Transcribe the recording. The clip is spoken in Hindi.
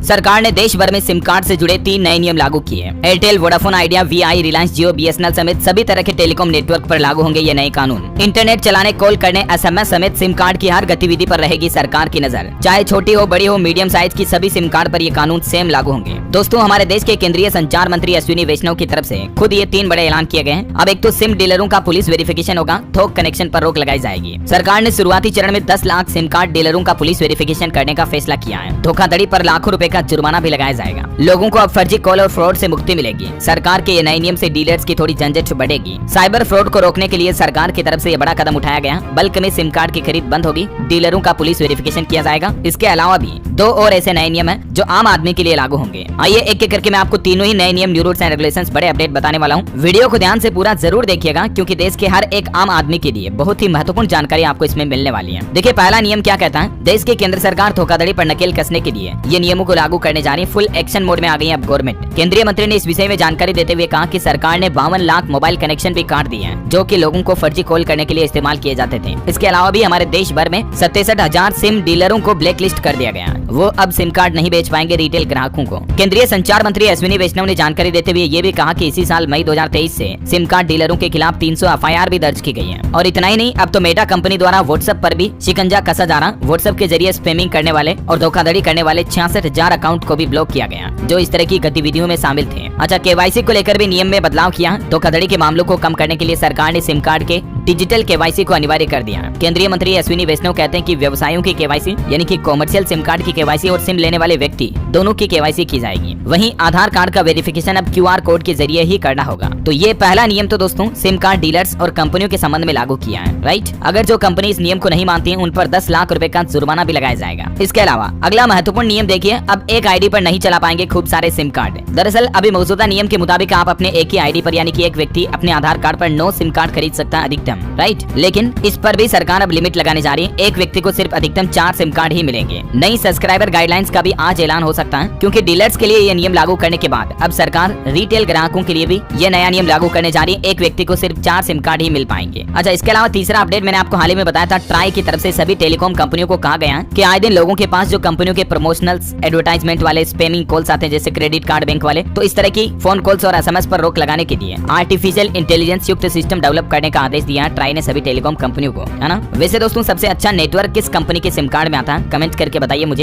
सरकार ने देश भर में सिम कार्ड से जुड़े 3 नए नियम लागू किए। Airtel, Vodafone Idea, Vi, Reliance Jio, BSNL समेत सभी तरह के टेलीकॉम नेटवर्क पर लागू होंगे ये नए कानून। इंटरनेट चलाने, कॉल करने, एसएमएस समेत सिम कार्ड की हर गतिविधि पर रहेगी सरकार की नजर। चाहे छोटी हो, बड़ी हो, मीडियम साइज की सभी सिम कार्ड पर ये कानून सेम लागू होंगे। दोस्तों, हमारे देश के केंद्रीय संचार मंत्री अश्विनी वैष्णव की तरफ से खुद ये 3 बड़े ऐलान किए गए हैं। अब एक तो सिम डीलरों का पुलिस वेरिफिकेशन होगा, थोक कनेक्शन पर रोक लगाई जाएगी। सरकार ने शुरुआती चरण में 10 लाख सिम कार्ड डीलरों का पुलिस वेरिफिकेशन करने का फैसला किया है। धोखाधड़ी पर लाखों रुपए का जुर्माना भी लगाया जाएगा। लोगों को अब फर्जी कॉल और फ्रॉड से मुक्ति मिलेगी। सरकार के ये नए नियम से डीलर्स की थोड़ी झंझट बढ़ेगी। साइबर फ्रॉड को रोकने के लिए सरकार की तरफ से ये बड़ा कदम उठाया गया। बल्क में सिम कार्ड की खरीद बंद होगी, डीलरों का पुलिस वेरिफिकेशन किया जाएगा। इसके अलावा भी 2 और ऐसे नए नियम हैं जो आम आदमी के लिए लागू होंगे। आइए एक एक करके मैं आपको तीनों ही नए नियम, न्यू रूल्स एंड रेगुलेशंस बड़े अपडेट बताने वाला हूँ। वीडियो को ध्यान से पूरा जरूर देखिएगा क्योंकि देश के हर एक आम आदमी के लिए बहुत ही महत्वपूर्ण जानकारी आपको इसमें मिलने वाली है। देखिए, पहला नियम क्या कहता है। देश की केंद्र सरकार धोखाधड़ी पर नकेल कसने के लिए ये नियमों को लागू करने जा रही है। फुल एक्शन मोड में आ गई है अब गवर्नमेंट। केंद्रीय मंत्री ने इस विषय में जानकारी देते हुए कहा कि सरकार ने 52 लाख मोबाइल कनेक्शन भी काट दिए हैं जो कि लोगों को फर्जी कॉल करने के लिए इस्तेमाल किए जाते थे। इसके अलावा भी हमारे देश भर में 67,000 सिम डीलरों को ब्लैक लिस्ट कर दिया गया है। वो अब सिम कार्ड नहीं बेच पाएंगे रिटेल ग्राहकों को। केंद्रीय संचार मंत्री अश्विनी वैष्णव ने जानकारी देते हुए ये भी कहा कि इसी साल मई 2023 से सिम कार्ड डीलरों के खिलाफ 300 एफआईआर भी दर्ज की गई है। और इतना ही नहीं, अब तो मेटा कंपनी द्वारा व्हाट्सएप पर भी शिकंजा कसा जा रहा। व्हाट्सएप के जरिए स्पैमिंग करने वाले और धोखाधड़ी करने वाले 66,000 अकाउंट को भी ब्लॉक किया गया जो इस तरह की गतिविधियों में शामिल थे। अच्छा, केवाईसी को लेकर भी नियम में बदलाव किया। धोखाधड़ी के मामलों को कम करने के लिए सरकार ने सिम कार्ड के डिजिटल केवाईसी को अनिवार्य कर दिया। केंद्रीय मंत्री अश्विनी वैष्णव कहते हैं कि व्यवसायों की केवाईसी यानी कि कॉमर्शियल सिम कार्ड की केवाईसी और सिम लेने वाले व्यक्ति दोनों की केवाईसी की जाएगी। वहीं आधार कार्ड का वेरिफिकेशन अब क्यूआर कोड के जरिए ही करना होगा। तो ये पहला नियम तो दोस्तों सिम कार्ड डीलर्स और कंपनियों के संबंध में लागू किया है, राइट। अगर जो कंपनी इस नियम को नहीं मानती है उन पर 10 लाख रुपए का जुर्माना भी लगाया जाएगा। इसके अलावा अगला महत्वपूर्ण नियम देखिए, अब एक आईडी पर नहीं चला पाएंगे खूब सारे सिम कार्ड। दरअसल अभी मौजूदा नियम के मुताबिक आप अपने एक ही आईडी पर यानी कि एक व्यक्ति अपने आधार कार्ड पर 9 सिम कार्ड खरीद सकता है अधिकतम, राइट। लेकिन इस पर भी सरकार अब लिमिट लगाने जा रही है। एक व्यक्ति को सिर्फ अधिकतम 4 सिम कार्ड ही मिलेंगे। नई सब्सक्राइबर गाइडलाइंस का भी आज ऐलान हो सकता है क्योंकि डीलर्स के लिए ये नियम लागू करने के बाद अब सरकार रिटेल ग्राहकों के लिए भी ये नया नियम लागू करने जा रही है। एक व्यक्ति को सिर्फ 4 सिम कार्ड ही मिल पाएंगे। अच्छा, इसके अलावा तीसरा अपडेट मैंने आपको हाल ही में बताया था। ट्राई की तरफ से सभी टेलीकॉम कंपनियों को कहा गया है कि आए दिन लोगों के पास जो कंपनियों के प्रमोशनल एडवर्टाइजमेंट वाले स्पैमिंग कॉल्स आते हैं जैसे क्रेडिट कार्ड, बैंक वाले, तो इस तरह की फोन कॉल्स और एसएमएस पर रोक लगाने के लिए आर्टिफिशियल इंटेलिजेंस युक्त सिस्टम डेवलप करने का आदेश दिया है ट्राई ने सभी टेलीकॉम कंपनियों को, है ना। वैसे दोस्तों, सबसे अच्छा नेटवर्क किस कंपनी के सिम कार्ड में आता है, कमेंट करके बताइए मुझे।